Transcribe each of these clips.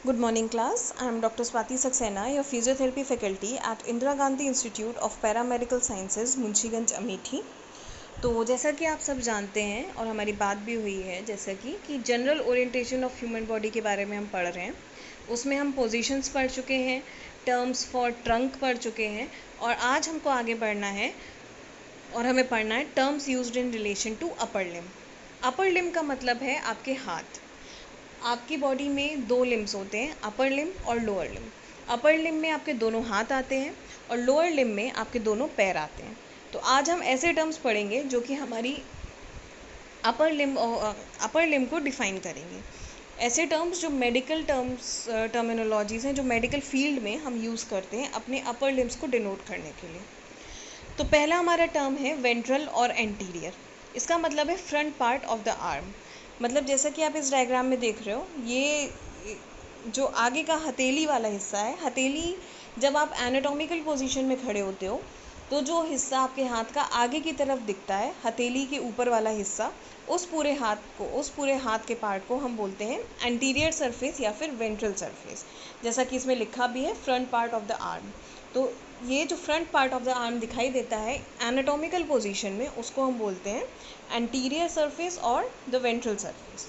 Good morning class. I am Dr. Swati Saxena, your physiotherapy faculty at Indira Gandhi Institute of Paramedical Sciences, Munshiganj Amethi. तो जैसा कि आप सब जानते हैं और हमारी बात भी हुई है जैसा कि general orientation of human body के बारे में हम पढ़ रहे हैं। उसमें हम पोजीशंस पढ़ चुके हैं, टर्म्स फॉर ट्रंक पढ़ चुके हैं और आज हमको आगे बढ़ना है और हमें पढ़ना है terms used in relation to upper limb. Upper limb का मतलब है आपके हाथ। आपकी बॉडी में दो लिम्स होते हैं, अपर लिम्ब और लोअर लिम्ब। अपर लिम्ब में आपके दोनों हाथ आते हैं और लोअर लिम्ब में आपके दोनों पैर आते हैं। तो आज हम ऐसे टर्म्स पढ़ेंगे जो कि हमारी अपर लिम्ब को डिफाइन करेंगे। ऐसे टर्म्स जो मेडिकल टर्मिनोलॉजीज़ हैं जो मेडिकल फील्ड में हम यूज़ करते हैं अपने अपर लिम्स को डिनोट करने के लिए। तो पहला हमारा टर्म है वेंट्रल और एंटीरियर। इसका मतलब है front part of the arm. मतलब जैसा कि आप इस डायग्राम में देख रहे हो, ये जो आगे का हथेली वाला हिस्सा है, हथेली जब आप एनाटॉमिकल पोजीशन में खड़े होते हो तो जो हिस्सा आपके हाथ का आगे की तरफ दिखता है, हथेली के ऊपर वाला हिस्सा, उस पूरे हाथ के पार्ट को हम बोलते हैं एंटीरियर सरफेस या फिर वेंट्रल सरफेस। जैसा कि इसमें लिखा भी है front part of the arm. तो ये जो front part of the arm दिखाई देता है एनाटॉमिकल पोजीशन में, उसको हम बोलते हैं एंटीरियर सरफेस और द वेंट्रल सरफेस।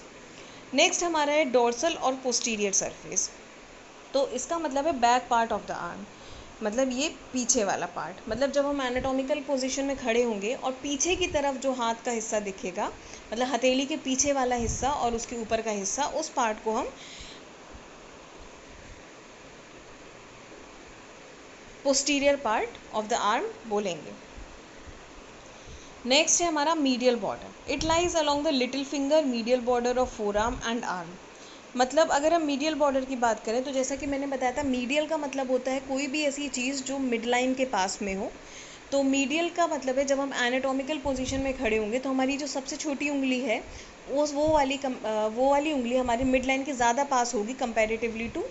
नेक्स्ट हमारा है डोर्सल और पोस्टीरियर सरफेस। तो इसका मतलब है back part of the arm, मतलब ये पीछे वाला पार्ट। मतलब जब हम एनाटॉमिकल पोजीशन में खड़े होंगे और पीछे की तरफ जो हाथ का हिस्सा दिखेगा, मतलब हथेली के पीछे वाला हिस्सा और उसके ऊपर का हिस्सा, उस पार्ट को हम posterior part of the arm बोलेंगे। नेक्स्ट है हमारा medial border. It lies along the little finger, medial border of four arm and arm. मतलब अगर हम मीडियल बॉर्डर की बात करें तो जैसा कि मैंने बताया था, मीडियल का मतलब होता है कोई भी ऐसी चीज़ जो मिड लाइन के पास में हो। तो मीडियल का मतलब है जब हम एनाटॉमिकल पोजीशन में खड़े होंगे तो हमारी जो सबसे छोटी उंगली है वो वाली उंगली हमारी मिड लाइन के ज़्यादा पास होगी कंपैरेटिवली टू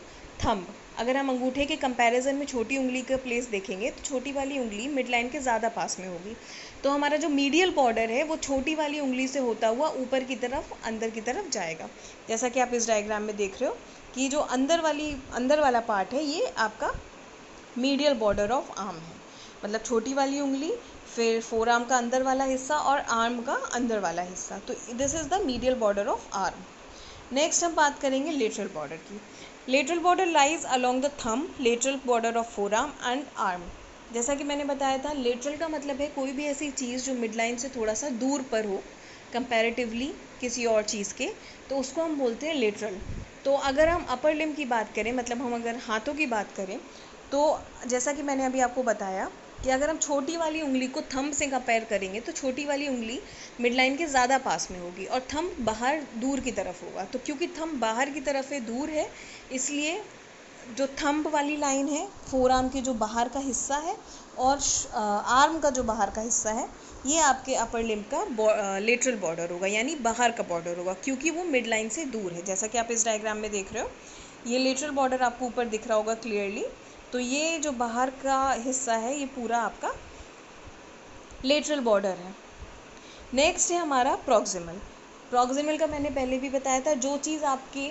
थंब। अगर हम अंगूठे के कंपैरिजन में छोटी उंगली का प्लेस देखेंगे तो छोटी वाली उंगली मिड लाइन के ज़्यादा पास में होगी। तो हमारा जो मीडियल बॉर्डर है वो छोटी वाली उंगली से होता हुआ ऊपर की तरफ, अंदर की तरफ जाएगा। जैसा कि आप इस डायग्राम में देख रहे हो कि जो अंदर वाला पार्ट है ये आपका मीडियल बॉर्डर ऑफ आर्म है। मतलब छोटी वाली उंगली, फिर फोर आर्म का अंदर वाला हिस्सा और आर्म का अंदर वाला हिस्सा। तो this is the medial border of arm. Next हम बात करेंगे लेटरल बॉर्डर की। Lateral border lies along the thumb, lateral border of four arm and arm. जैसा कि मैंने बताया था, लेटरल का मतलब है कोई भी ऐसी चीज़ जो मिड लाइन से थोड़ा सा दूर पर हो कंपैरेटिवली किसी और चीज़ के, तो उसको हम बोलते हैं लेटरल। तो अगर हम अपर लिम्ब की बात करें, मतलब हम अगर हाथों की बात करें, तो जैसा कि मैंने अभी आपको बताया कि अगर हम छोटी वाली उंगली को थंब से कंपेयर करेंगे तो छोटी वाली उंगली मिड लाइन के ज़्यादा पास में होगी और थंब बाहर दूर की तरफ होगा। तो क्योंकि थंब बाहर की तरफ है, दूर है, इसलिए जो थंब वाली लाइन है, फोर आर्म के जो बाहर का हिस्सा है और आर्म का जो बाहर का हिस्सा है, ये आपके अपर लिम्ब का लेटरल बॉर्डर होगा, यानी बाहर का बॉर्डर होगा, क्योंकि वो मिड लाइन से दूर है। जैसा कि आप इस डायग्राम में देख रहे हो, ये लेटरल बॉर्डर आपको ऊपर दिख रहा होगा क्लियरली। तो ये जो बाहर का हिस्सा है ये पूरा आपका लेटरल बॉर्डर है। नेक्स्ट है हमारा प्रॉक्सिमल। प्रॉक्सिमल का मैंने पहले भी बताया था, जो चीज़ आपके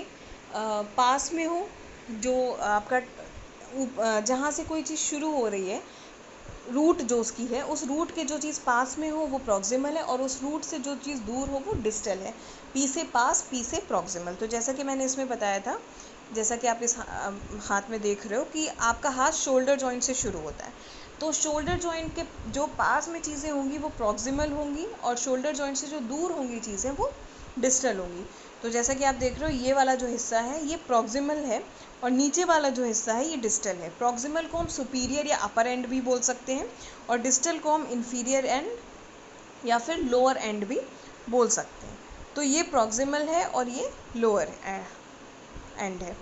पास में हो, जो आपका जहाँ से कोई चीज़ शुरू हो रही है, रूट जो उसकी है, उस रूट के जो चीज़ पास में हो वो प्रॉक्सिमल है और उस रूट से जो चीज़ दूर हो वो डिस्टल है। पी से पास, पी से प्रॉक्सिमल। तो जैसा कि मैंने इसमें बताया था, जैसा कि आप इस हाथ में देख रहे हो कि आपका हाथ शोल्डर जॉइंट से शुरू होता है। तो शोल्डर जॉइंट के जो पास में चीज़ें होंगी वो प्रॉक्सिमल होंगी और शोल्डर जॉइंट से जो दूर होंगी चीज़ें वो डिस्टल होंगी। तो जैसा कि आप देख रहे हो, ये वाला जो हिस्सा है ये प्रॉक्सिमल है और नीचे वाला जो हिस्सा है ये डिस्टल है। प्रॉक्सिमल को हम सुपीरियर या अपर एंड भी बोल सकते हैं और डिस्टल को हम इन्फीरियर एंड या फिर लोअर एंड भी बोल सकते हैं। तो ये प्रॉक्सिमल है और ये लोअर एंड है।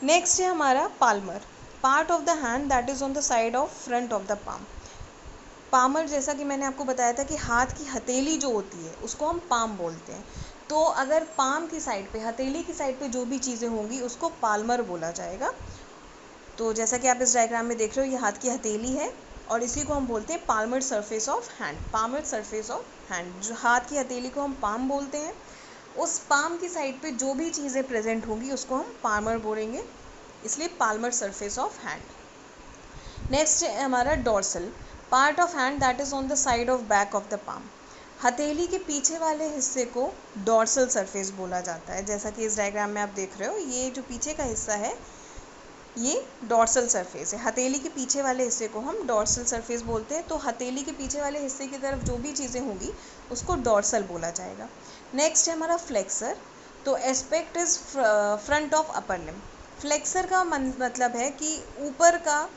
नेक्स्ट है हमारा palmar, part of the hand that is on the side of front of the palm. Palmar, जैसा कि मैंने आपको बताया था कि हाथ की हथेली जो होती है उसको हम पाम बोलते हैं। तो अगर पाम की साइड पे, हथेली की साइड पे जो भी चीज़ें होंगी उसको पाल्मर बोला जाएगा। तो जैसा कि आप इस डायग्राम में देख रहे हो, ये हाथ की हथेली है और इसी को हम बोलते हैं Palmer surface of hand. Palmer surface of hand, जो हाथ की हथेली को हम पाम बोलते हैं उस पाम की साइड पे जो भी चीज़ें प्रेजेंट होंगी उसको हम पाल्मर बोलेंगे, इसलिए Palmer surface of hand. Next है हमारा dorsal, part of hand that is on the side of back of the palm. हथेली के पीछे वाले हिस्से को डॉर्सल सरफेस बोला जाता है। जैसा कि इस डायग्राम में आप देख रहे हो, ये जो पीछे का हिस्सा है ये डॉर्सल सरफेस है। हथेली के पीछे वाले हिस्से को हम डॉर्सल सरफेस बोलते हैं। तो हथेली के पीछे वाले हिस्से की तरफ जो भी चीज़ें होंगी उसको डॉर्सल बोला जाएगा। नेक्स्ट है हमारा फ्लेक्सर, तो aspect is front of upper limb. Flexor का मतलब है कि ऊपर का,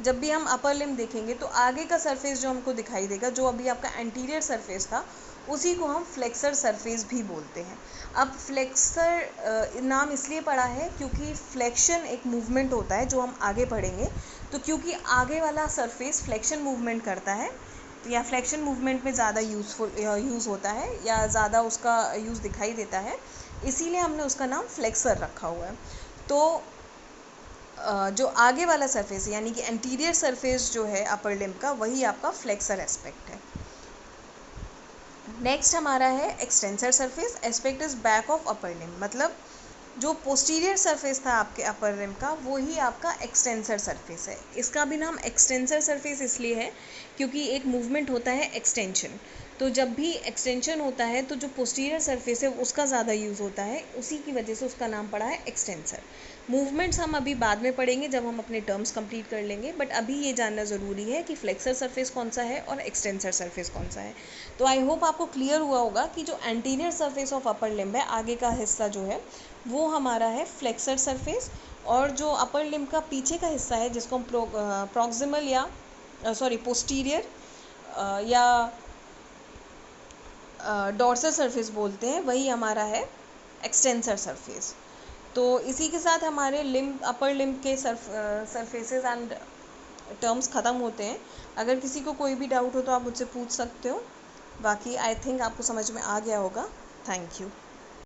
जब भी हम अपर लिम्ब देखेंगे तो आगे का सरफेस जो हमको दिखाई देगा, जो अभी आपका एंटीरियर सरफेस था, उसी को हम फ्लेक्सर सरफेस भी बोलते हैं। अब फ्लेक्सर नाम इसलिए पड़ा है क्योंकि फ्लेक्शन एक मूवमेंट होता है जो हम आगे पढ़ेंगे। तो क्योंकि आगे वाला सरफेस फ्लेक्शन मूवमेंट करता है या फ्लेक्शन मूवमेंट में ज़्यादा यूज़ होता है या ज़्यादा उसका यूज़ दिखाई देता है, इसीलिए हमने उसका नाम फ्लेक्सर रखा हुआ है। तो जो आगे वाला सरफेस यानी कि एंटीरियर सरफेस जो है अपर लिम्ब का, वही आपका फ्लेक्सर एस्पेक्ट है। नेक्स्ट हमारा है extensor surface, aspect is back of upper limb. मतलब जो पोस्टीरियर सरफेस था आपके अपर लिम्ब का, वो ही आपका एक्सटेंसर सरफेस है। इसका भी नाम एक्सटेंसर सरफेस इसलिए है क्योंकि एक मूवमेंट होता है एक्सटेंशन। तो जब भी एक्सटेंशन होता है तो जो पोस्टीरियर सरफेस है उसका ज़्यादा यूज़ होता है, उसी की वजह से उसका नाम पड़ा है एक्सटेंसर। मूवमेंट्स हम अभी बाद में पढ़ेंगे जब हम अपने टर्म्स कंप्लीट कर लेंगे, बट अभी ये जानना ज़रूरी है कि फ्लेक्सर सरफेस कौन सा है और एक्सटेंसर सरफेस कौन सा है। तो आई होप आपको क्लियर हुआ होगा कि जो anterior surface of upper limb है, आगे का हिस्सा जो है वो हमारा है फ्लेक्सर सरफेस, और जो अपर लिम्ब का पीछे का हिस्सा है जिसको हम प्रॉक्सिमल या पोस्टीरियर या डॉर्सल सरफेस बोलते हैं, वही हमारा है एक्सटेंसर सरफेस। तो इसी के साथ हमारे लिम्ब, अपर लिम्ब के सरफेसेस एंड टर्म्स ख़त्म होते हैं। अगर किसी को कोई भी डाउट हो तो आप मुझसे पूछ सकते हो। बाकी आई थिंक आपको समझ में आ गया होगा। Thank you.